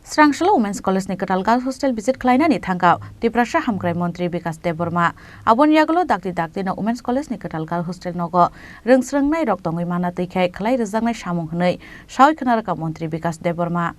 Srangshala Women's College ni Ketal Girls Hostel visit Khlainani Thangkha Tiprasa Hamkrai Mantri Bikash Debbarma Abon yagulo dakti na Women's College ni Ketal Girls Hostel nogo rengsrengnai rok tongoi mana teikhai khlai rejangnai samung hnei sawi khnaraka Mantri Bikash Debbarma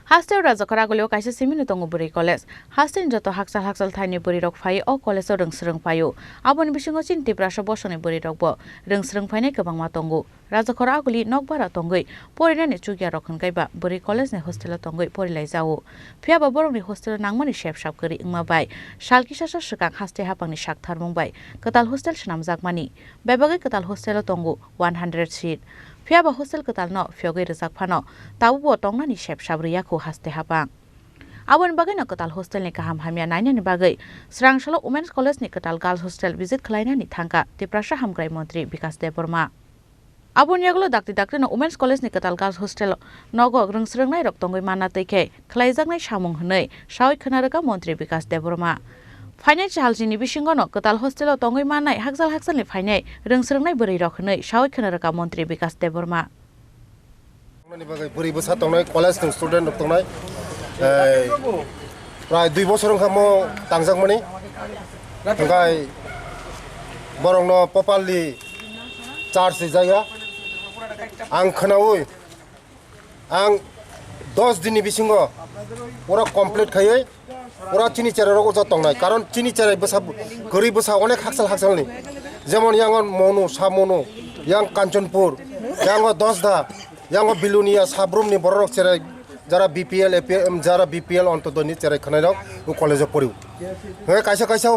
Hostel raja Khorang kaisa simini tongo buri college hostel joto haksal thaini buri rok phai o college o rengsreng phayo aboni bisingo chin Tiprasa bosoni buri rok bo rengsreng phainai kwbangma tongo raja Khorang nokbara tongoi porinani chugya rok hingkaiba buri college ni hostel tongoi porilai jao phiaba borokni hostel nangmani shep kari ingma bai salki sasa swkang haste hapangni sak tharmung bai ketal hostel swnamjakmani bebagai ketal hostel tongo 100 seat Phiaba hostel ketal no phyogai rejak phano tabubo tongnani shep sabriya ko haste hapang abon bagai no ketal hostel ni kaham hamya nainani bagai Srangshala Women's College ni Ketal Girls Hostel visit Khlainani Thangkha Tiprasa Hamkrai Mantri Bikash Debbarma abon yagulo dakti no Women's College ni Ketal Girls Hostel nogo rengsrengnai rok tongoi mana teikhe khlaijaknai samung hnei sawi khnaraka Mantri Bikash Debbarma Financial jini bisingo no Ketal hostel tongoi manai haksal ni phainai rengsrengnai buri rok hnei sawi khnaraka Mantri Bikash Debbarma Ni bagai buri bosa tongnai college ni student rok tongnai prai 2 bosor khamo tangjakmani ngai borong no popalli charge jaya ang khnaui ang 10 dini bisingo pura complete khayai pura chini chera rok ja tongnai karon chini chera bosa gori bosa onek haksal ni jemon yangon monu samono yang kanchanpur yango 10 da yango bilunia sabrum ni borok chera jara BPL APM jara BPL ontodoni chera khnai rok college poriu ngai kaisa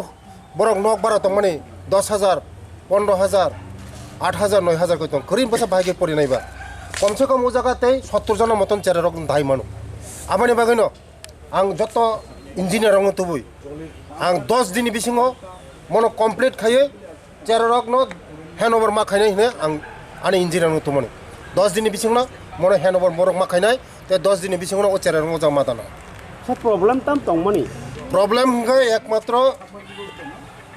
borok nok bara tongmani 10000 15000 8000 9000 ko tong korin bosa bhage pori naiba কমসে কম ও জায়গাতে 70 জনের মতন চেরা rock ধাই মানো আমানি বাগাইনো আং যত engineer রং তুবুই আং 10 দিন বিসিङो মনো complete খাইয়ে চেরা রক ন হ্যান্ডওভার মা খাইনাই নে আং আনি ইঞ্জিনিয়ার রং তুমনে 10 দিন বিসিङ না মনো হ্যান্ডওভার মরক মা খাইনাই তে 10 দিন বিসিङ ও চেরা রং জামা দানা সব প্রবলেম তাম তংমানি প্রবলেম গে একমাত্র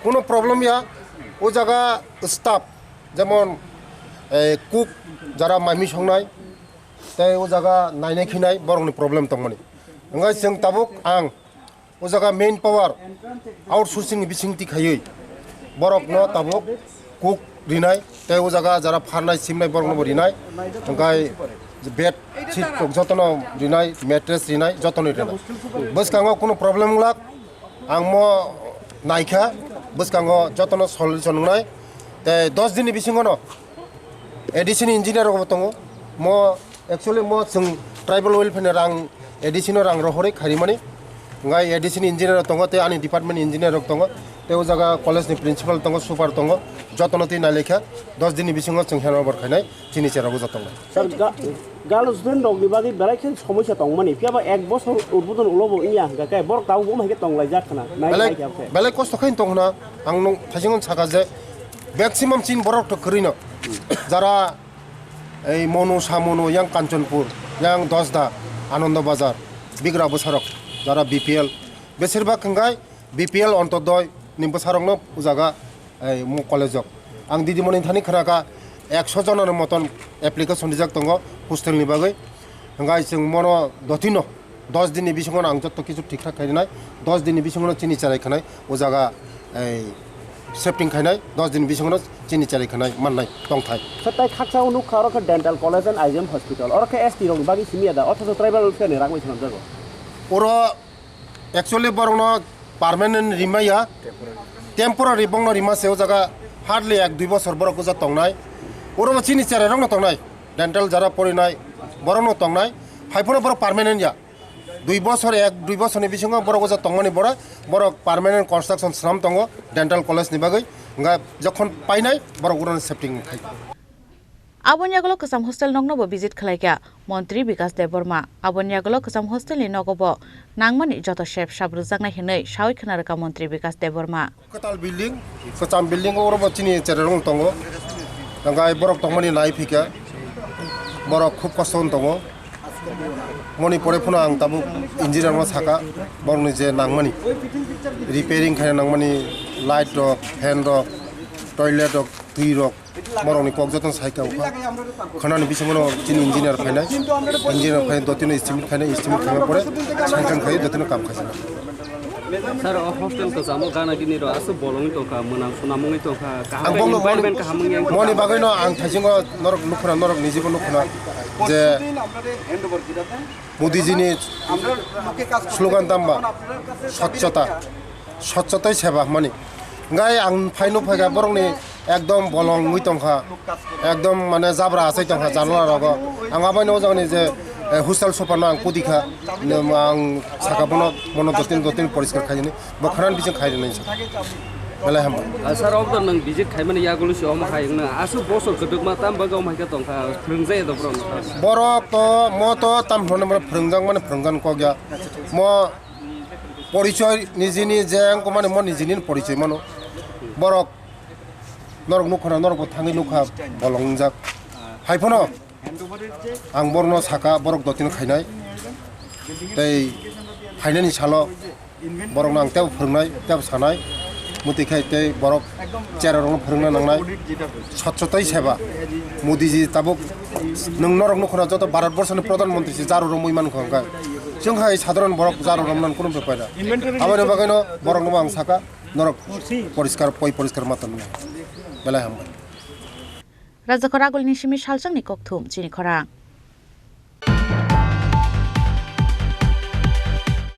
কোনো প্রবলেম ইয়া ও জায়গা স্টাফ যেমন কুক যারা মাইমি সংনাय তাই ও জায়গা নাইনাय खिनाय বরংনি প্রবলেম তংমানি ngai जों tabuk ang o jaga main power outsourcing ni bisingti khayoi borok no tabuk cook rinai tai o jaga jara pharnai simnai borok no rinai ngai bed sheet jotono rinai mattress rinai jotono rinai boskango kono problem lak ang mo naikha boskango jotono solution ngai tai 10 din ni bisingo no addition engineer ro tongo mo actually mo जों tribal welfare rang addition rang rohore kharimani ngai addition engineer tongo te ani department engineer rok tongo te o jaga college ni principal tongo super tongo jotono ti na lekha 10 din ni bisingo जों handover khainai chini cherago jotongo sir girl student rok ni bagi berai khe সমস্যা tongmani phiaba 1 বছর উদ্বোধন ulobo inya gakai borok taw bom hege tonglai jakna belai kosto khain tongna ang nong thasingon saga je maximum chin borok to krino jara এই মনো সামনো yang Kanchanpur yang 10 da আনন্দ বাজার বিগ্রা বসারক যারা BPL বেশিরভাগ খাঙ্গাই BPL Antyodaya নি বসারকনো জায়গা এই মো কলেজক আং দিদিমণি থানি খরাকা 100 জনের মতন অ্যাপ্লিকেশন দিজাক দङ হোস্টেল नि बागै খাঙ্গাই जों মনো দতিনো 10 দিনनि बिसिङो आं जत्त किछु ঠিকঠাক খাইনাय 10 দিনनि बिसिङो চিনি চারাই খানাय ও জায়গা এই सेफ्टिंग खाइनाय 10 दिन बिसिङो चिनि चारि खानाय माननाय दंथाय सताय खाकसा उनु खारक dental college and IM hospital और के एसटी रंग बागी सिमिया दा अथवा ट्राइबल वेलफेयर नि राखमै छन जगो ओरो एक्चुअली बरनो परमानेंट रिमाया टेम्पोरारी बंगनो रिमा सेव जगा हार्डली 1-2 बছর बरको जा तंगनाय ओरो चिनि चारि रंग तंगनाय डेंटल जरा परिनाय बरनो तंगनाय फाइफोर बर परमानेंट या 2 বছর 1-2 বছরनि बिसिङो बरको जा तंगमानि बरा बरक परमानेंट कंस्ट्रक्शन श्रम तंगो डेंटल कॉलेज नि बागै Nga jokon painai borok uran septing khai. Abonyagolo kesam hostel nongnobo visit khlaikya Mantri Bikash Debbarma abonyagolo kesam hostel ni nogobo nangmani joto chef sabrujangna hinai sawi khnaraka Mantri Bikash Debbarma Katal building kesam building orobo chini cherong tongo ngai borok tongmani nai phika borok khub koston tongo moni pore phuna ang tabu engineer ma saka borni je nangmani repairing khane nangmani light rok fan rok toilet rok tui rok moroni kok joton saika ukha khanani bisingono chini engineer phainai engineer phain dotino estimate khainai estimate khama pore sankang khai dotino kam khasina sir hostel to samo gana kini ro asu bolong to ka munang sunamungi to ka environment ka hamungi moni bagaino ang thasingo norok nukhna norok nijibo nukhna je Modi জিনি slogan দাম্বা স্বচ্ছতাই সেবা মানে গাই আং ফাইনো ফাইগা বরংনি একদম বলং মুইতংখা একদম মানে জাবরা আছে তংখা জানলা রগ আং আবাইনো জানি যে হোস্টেল সোপানো আং কুদিখা আং সাকাবনো মনো দতিন পরিষ্কার খাইনি বখানান বিচিং খাইনি Malay ham. Sir of the visit Kaiman Yagulus Om Haina, Asu Bosso could do Matam Bago Makatonka, Prunze the Bron. Borok to moto tam honor Prungan Prungan Koga. Mo Porichoy Nizini Jang Command Monizinin Porichimano. Borok Nornukana Norbo Tanginuka, Bolonga. Hypono Angborno Saka, Borok Dotin Kainai. They Hainani Salo, Borong Tel Prunai, Tel Sanai. মুতিখাইতে বরক চেরারং ফরংনা নাংনাই স্বচ্ছতাই সেবা মোদিজি তাবক নং নরক নখনা যত ভারতবর্ষनि প্রধানমন্ত্রী জারো রং মুইমান খংকা जोंहाय সাধারণ বরক জারো রমনান কোন বেপায়না আবার বাগাইনো বরক নবাং সাকা নরক পরিষ্কার পরিষ্কার মাতন বেলা হামবাই রাজা খরাগলনি সিমি সালসাংনি ককথুম চিনি খরাং